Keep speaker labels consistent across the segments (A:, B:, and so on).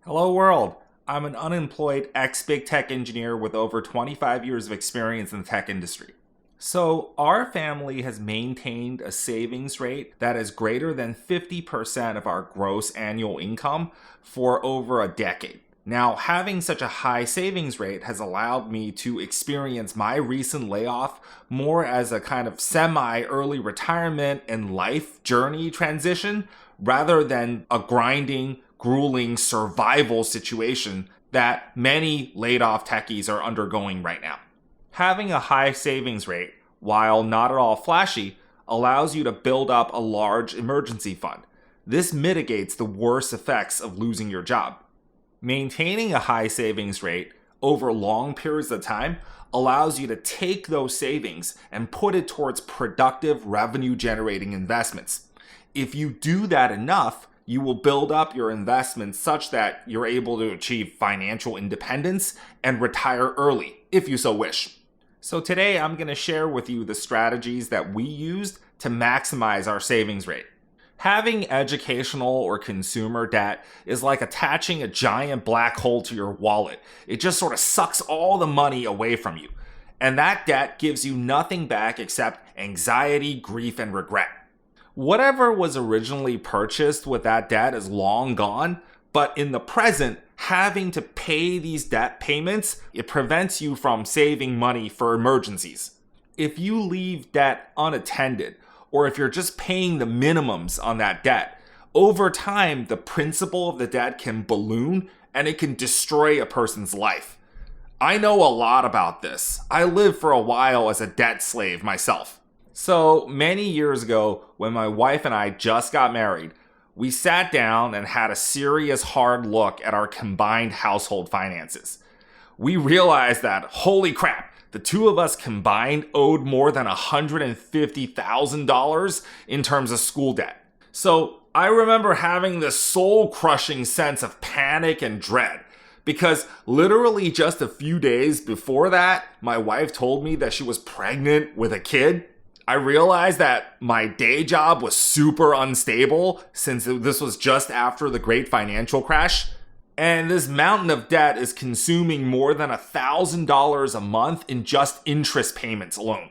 A: Hello world! I'm an unemployed ex-big tech engineer with over 25 years of experience in the tech industry. So, our family has maintained a savings rate that is greater than 50% of our gross annual income for over a decade. Now, having such a high savings rate has allowed me to experience my recent layoff more as a kind of semi-early retirement and life journey transition rather than a grinding, grueling survival situation that many laid off techies are undergoing right now. Having a high savings rate, while not at all flashy, allows you to build up a large emergency fund. This mitigates the worst effects of losing your job. Maintaining a high savings rate over long periods of time allows you to take those savings and put it towards productive revenue generating investments. If you do that enough, you will build up your investments such that you're able to achieve financial independence and retire early, if you so wish. So today I'm going to share with you the strategies that we used to maximize our savings rate. Having educational or consumer debt is like attaching a giant black hole to your wallet. It just sort of sucks all the money away from you. And that debt gives you nothing back except anxiety, grief, and regret. Whatever was originally purchased with that debt is long gone, but in the present, having to pay these debt payments, it prevents you from saving money for emergencies. If you leave debt unattended, or if you're just paying the minimums on that debt, over time, the principal of the debt can balloon and it can destroy a person's life. I know a lot about this. I lived for a while as a debt slave myself. So many years ago, when my wife and I just got married, we sat down and had a serious hard look at our combined household finances. We realized that, holy crap, the two of us combined owed more than $150,000 in terms of school debt. So I remember having this soul-crushing sense of panic and dread, because literally just a few days before that, my wife told me that she was pregnant with a kid. I realized that my day job was super unstable since this was just after the great financial crash. And this mountain of debt is consuming more than $1,000 a month in just interest payments alone.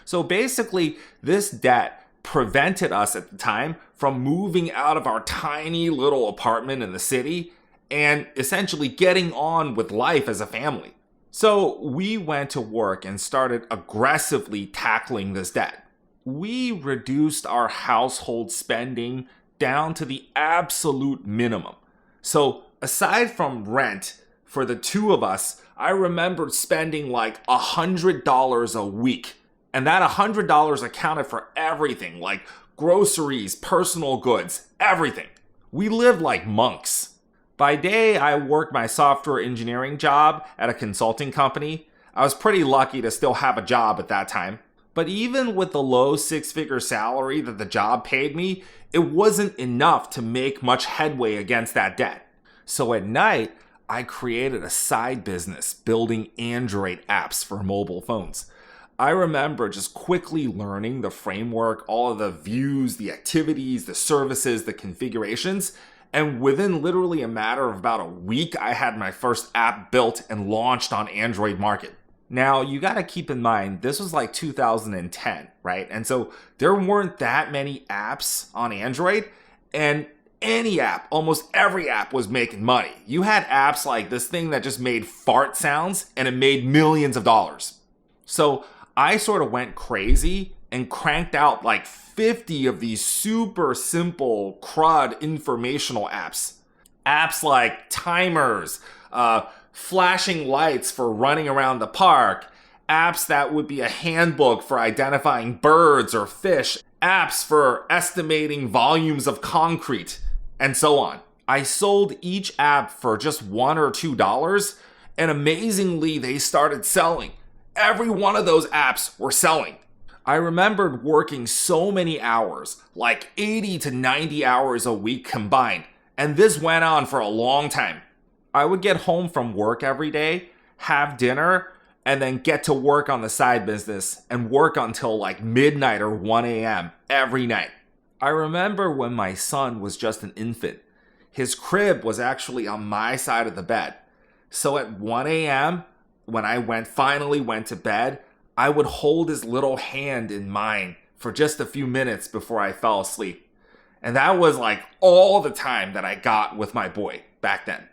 A: So basically, this debt prevented us at the time from moving out of our tiny little apartment in the city and essentially getting on with life as a family. So we went to work and started aggressively tackling this debt. We reduced our household spending down to the absolute minimum. So aside from rent, for the two of us, I remembered spending like $100 a week. And that $100 accounted for everything, like groceries, personal goods, everything. We lived like monks. By day, I worked my software engineering job at a consulting company. I was pretty lucky to still have a job at that time. But even with the low six-figure salary that the job paid me, it wasn't enough to make much headway against that debt. So at night, I created a side business building Android apps for mobile phones. I remember just quickly learning the framework, all of the views, the activities, the services, the configurations. And within literally a matter of about a week, I had my first app built and launched on Android market. Now, you gotta keep in mind, this was like 2010, right? And so there weren't that many apps on Android, and any app, almost every app was making money. You had apps like this thing that just made fart sounds, and it made millions of dollars. So I sort of went crazy and cranked out like 50 of these super simple crud informational apps. Apps like timers, flashing lights for running around the park, apps that would be a handbook for identifying birds or fish, apps for estimating volumes of concrete, and so on. I sold each app for just $1 or $2, and amazingly, they started selling. Every one of those apps were selling. I remembered working so many hours, like 80 to 90 hours a week combined, and this went on for a long time. I would get home from work every day, have dinner, and then get to work on the side business and work until like midnight or 1 a.m. every night. I remember when my son was just an infant. his crib was actually on my side of the bed. So at 1 a.m., when I finally went to bed, I would hold his little hand in mine for just a few minutes before I fell asleep. And that was like all the time that I got with my boy back then.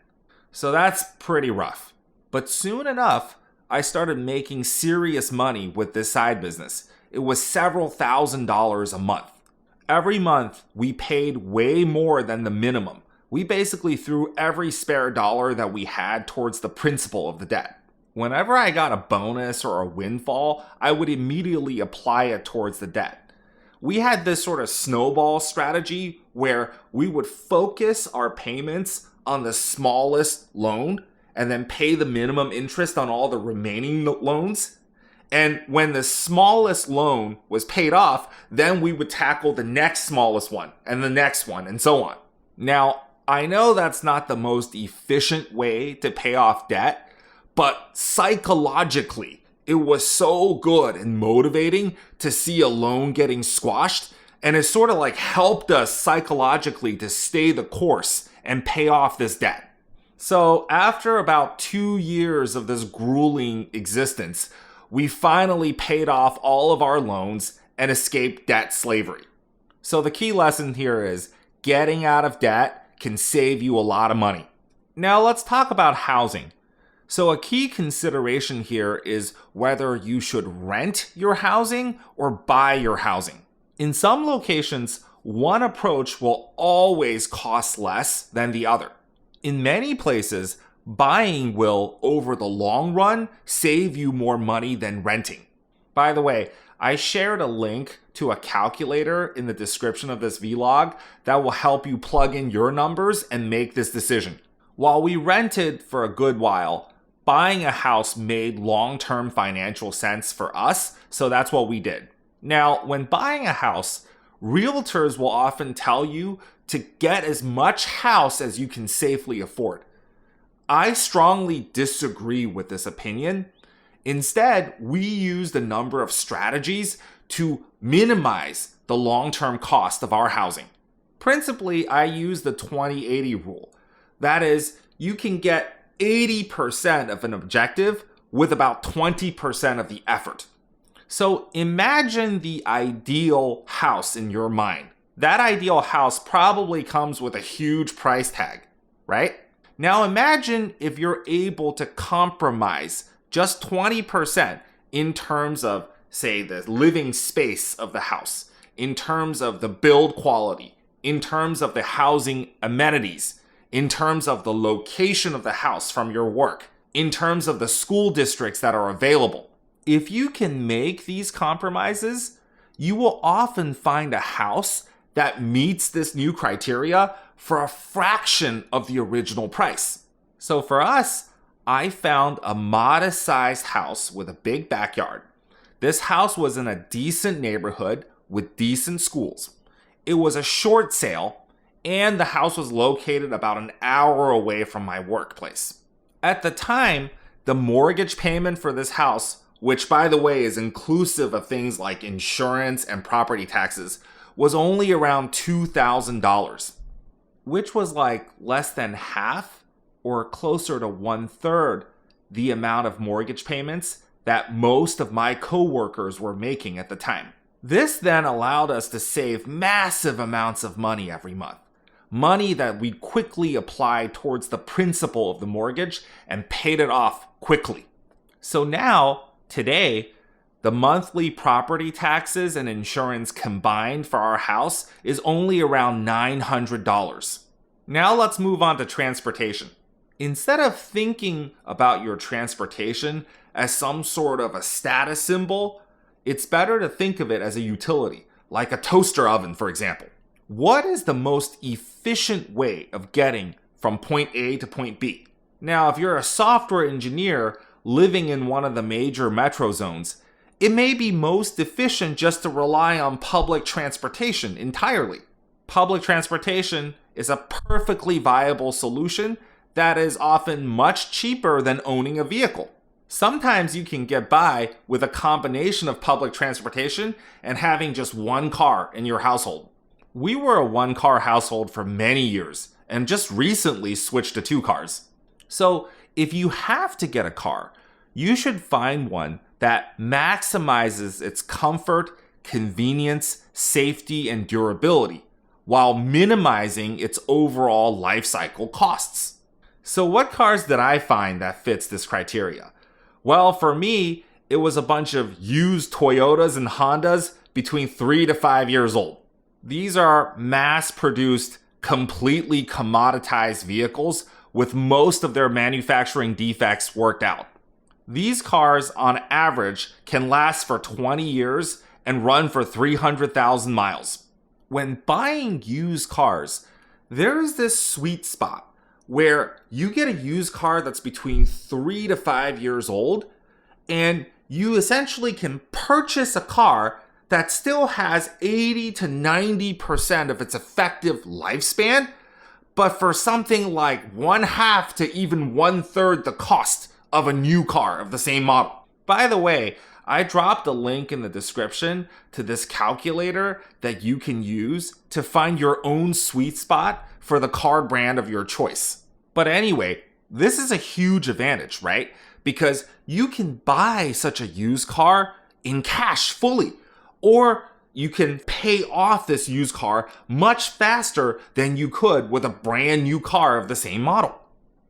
A: So that's pretty rough. But soon enough, I started making serious money with this side business. It was several $1,000s a month. Every month, we paid way more than the minimum. We basically threw every spare dollar that we had towards the principal of the debt. Whenever I got a bonus or a windfall, I would immediately apply it towards the debt. We had this sort of snowball strategy where we would focus our payments on the smallest loan and then pay the minimum interest on all the remaining loans. And when the smallest loan was paid off, then we would tackle the next smallest one and the next one and so on. Now, I know that's not the most efficient way to pay off debt, but psychologically, it was so good and motivating to see a loan getting squashed, and it sort of like helped us psychologically to stay the course and pay off this debt. So after about 2 years of this grueling existence, we finally paid off all of our loans and escaped debt slavery. So the key lesson here is getting out of debt can save you a lot of money. Now let's talk about housing. So a key consideration here is whether you should rent your housing or buy your housing. In some locations, one approach will always cost less than the other. In many places, buying will, over the long run, save you more money than renting. By the way, I shared a link to a calculator in the description of this vlog that will help you plug in your numbers and make this decision. While we rented for a good while, buying a house made long-term financial sense for us, so that's what we did. Now, when buying a house, realtors will often tell you to get as much house as you can safely afford. I strongly disagree with this opinion. Instead, we used a number of strategies to minimize the long-term cost of our housing. Principally, I use the 20-80 rule. That is, you can get 80% of an objective with about 20% of the effort. So imagine the ideal house in your mind. That ideal house probably comes with a huge price tag, right? Now imagine if you're able to compromise just 20% in terms of, say, the living space of the house, in terms of the build quality, in terms of the housing amenities, in terms of the location of the house from your work, in terms of the school districts that are available. If you can make these compromises, you will often find a house that meets this new criteria for a fraction of the original price. So for us, I found a modest-sized house with a big backyard. This house was in a decent neighborhood with decent schools. It was a short sale, and the house was located about an hour away from my workplace. At the time, the mortgage payment for this house, which by the way is inclusive of things like insurance and property taxes, was only around $2,000, which was like less than half or closer to 1/3 the amount of mortgage payments that most of my coworkers were making at the time. This then allowed us to save massive amounts of money every month. Money that we quickly applied towards the principal of the mortgage and paid it off quickly. So now, today, the monthly property taxes and insurance combined for our house is only around $900. Now let's move on to transportation. Instead of thinking about your transportation as some sort of a status symbol, it's better to think of it as a utility, like a toaster oven, for example. What is the most efficient way of getting from point A to point B? Now, if you're a software engineer living in one of the major metro zones, it may be most efficient just to rely on public transportation entirely. Public transportation is a perfectly viable solution that is often much cheaper than owning a vehicle. Sometimes you can get by with a combination of public transportation and having just one car in your household. We were a one-car household for many years, and just recently switched to 2 cars. So if you have to get a car, you should find one that maximizes its comfort, convenience, safety, and durability, while minimizing its overall life cycle costs. So what cars did I find that fits this criteria? Well, for me, it was a bunch of used Toyotas and Hondas between 3 to 5 years old. These are mass-produced, completely commoditized vehicles with most of their manufacturing defects worked out. These cars, on average, can last for 20 years and run for 300,000 miles. When buying used cars, there is this sweet spot where you get a used car that's between 3 to 5 years old, and you essentially can purchase a car that still has 80 to 90% of its effective lifespan, but for something like 1/2 to even 1/3 the cost of a new car of the same model. By the way, I dropped a link in the description to this calculator that you can use to find your own sweet spot for the car brand of your choice. But anyway, this is a huge advantage, right? Because you can buy such a used car in cash fully, or you can pay off this used car much faster than you could with a brand new car of the same model.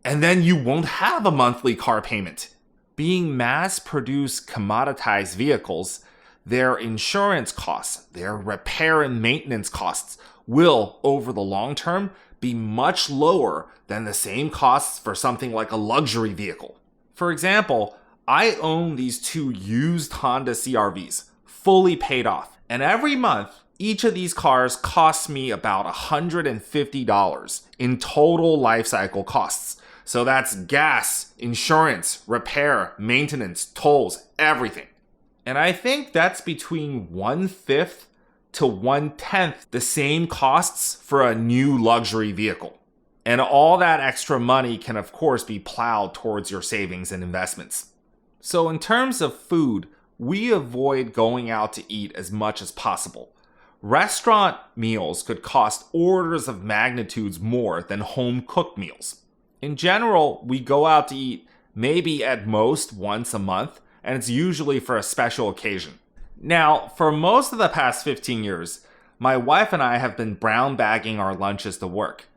A: And then you won't have a monthly car payment. Being mass-produced commoditized vehicles, their insurance costs, their repair and maintenance costs will, over the long term, be much lower than the same costs for something like a luxury vehicle. For example, I own these 2 used Honda CR-Vs, fully paid off. And every month, each of these cars costs me about $150 in total life cycle costs. So that's gas, insurance, repair, maintenance, tolls, everything. And I think that's between 1/5 to 1/10 the same costs for a new luxury vehicle. And all that extra money can of course be plowed towards your savings and investments. So in terms of food, we avoid going out to eat as much as possible. Restaurant meals could cost orders of magnitudes more than home cooked meals. In general, we go out to eat maybe at most once a month, and it's usually for a special occasion. Now, for most of the past 15 years, my wife and I have been brown bagging our lunches to work.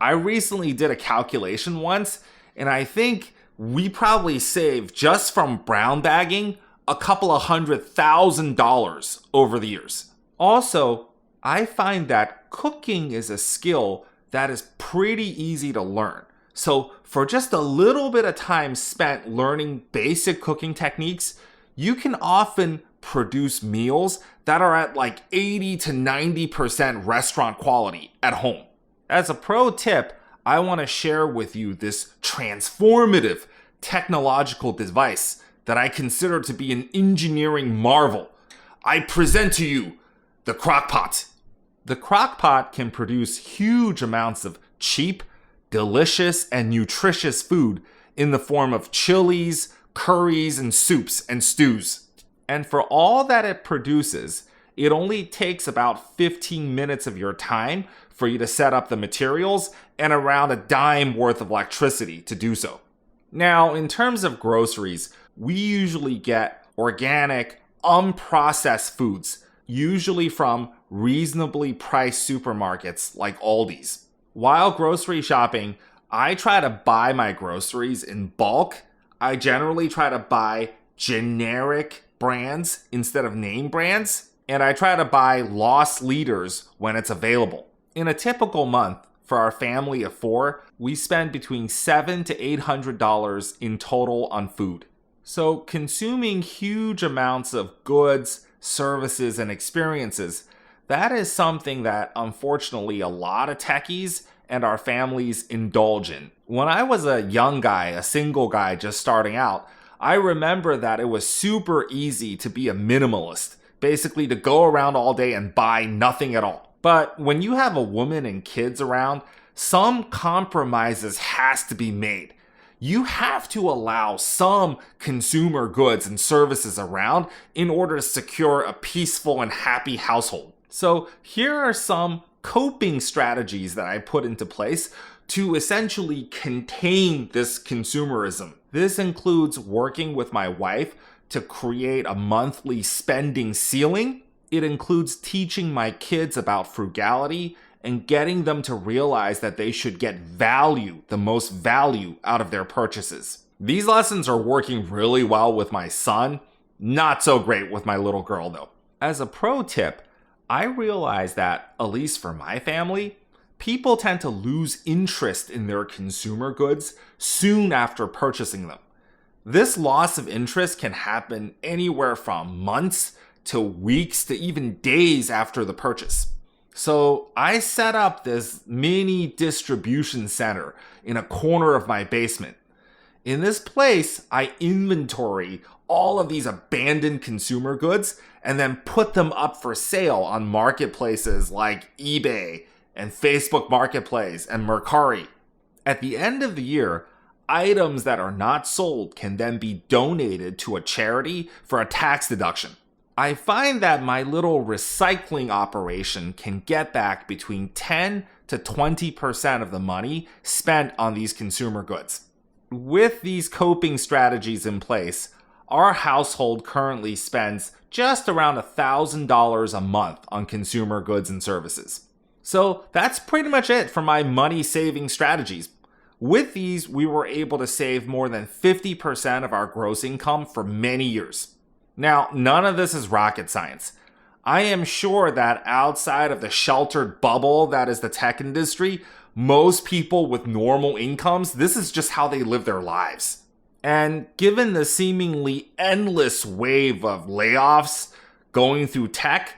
A: I recently did a calculation once, and I think we probably saved just from brown bagging a couple of $100,000 over the years. Also, I find that cooking is a skill that is pretty easy to learn. So for just a little bit of time spent learning basic cooking techniques, you can often produce meals that are at like 80 to 90% restaurant quality at home. As a pro tip, I want to share with you this transformative technological device that I consider to be an engineering marvel. I present to you the Crock-Pot. The Crock-Pot can produce huge amounts of cheap, delicious, and nutritious food in the form of chilies, curries, and soups and stews. And for all that it produces, it only takes about 15 minutes of your time for you to set up the materials and around a dime worth of electricity to do so. Now, in terms of groceries, we usually get organic, unprocessed foods, usually from reasonably priced supermarkets like Aldi's. While grocery shopping, I try to buy my groceries in bulk. I generally try to buy generic brands instead of name brands, and I try to buy loss leaders when it's available. In a typical month, for our family of 4, we spend between $700 to $800 in total on food. So consuming huge amounts of goods, services, and experiences, that is something that unfortunately a lot of techies and our families indulge in. When I was a young guy, a single guy just starting out, I remember that it was super easy to be a minimalist, basically to go around all day and buy nothing at all. But when you have a woman and kids around, some compromises has to be made. You have to allow some consumer goods and services around in order to secure a peaceful and happy household. So here are some coping strategies that I put into place to essentially contain this consumerism. This includes working with my wife to create a monthly spending ceiling. It includes teaching my kids about frugality and getting them to realize that they should get value, the most value out of their purchases. These lessons are working really well with my son, not so great with my little girl though. As a pro tip, I realize that, at least for my family, people tend to lose interest in their consumer goods soon after purchasing them. This loss of interest can happen anywhere from months to weeks to even days after the purchase. So I set up this mini distribution center in a corner of my basement. In this place, I inventory all of these abandoned consumer goods and then put them up for sale on marketplaces like eBay and Facebook Marketplace and Mercari. At the end of the year, items that are not sold can then be donated to a charity for a tax deduction. I find that my little recycling operation can get back between 10 to 20% of the money spent on these consumer goods. With these coping strategies in place, our household currently spends just around $1,000 a month on consumer goods and services. So that's pretty much it for my money saving strategies. With these, we were able to save more than 50% of our gross income for many years. Now, none of this is rocket science. I am sure that outside of the sheltered bubble that is the tech industry, most people with normal incomes, this is just how they live their lives. And given the seemingly endless wave of layoffs going through tech,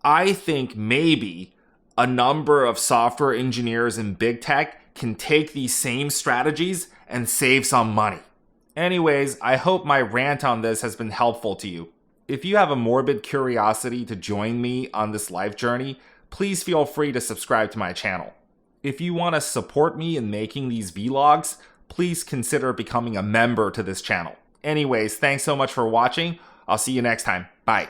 A: I think maybe a number of software engineers in big tech can take these same strategies and save some money. Anyways, I hope my rant on this has been helpful to you. If you have a morbid curiosity to join me on this life journey, please feel free to subscribe to my channel. If you want to support me in making these vlogs, please consider becoming a member to this channel. Anyways, thanks so much for watching. I'll see you next time. Bye.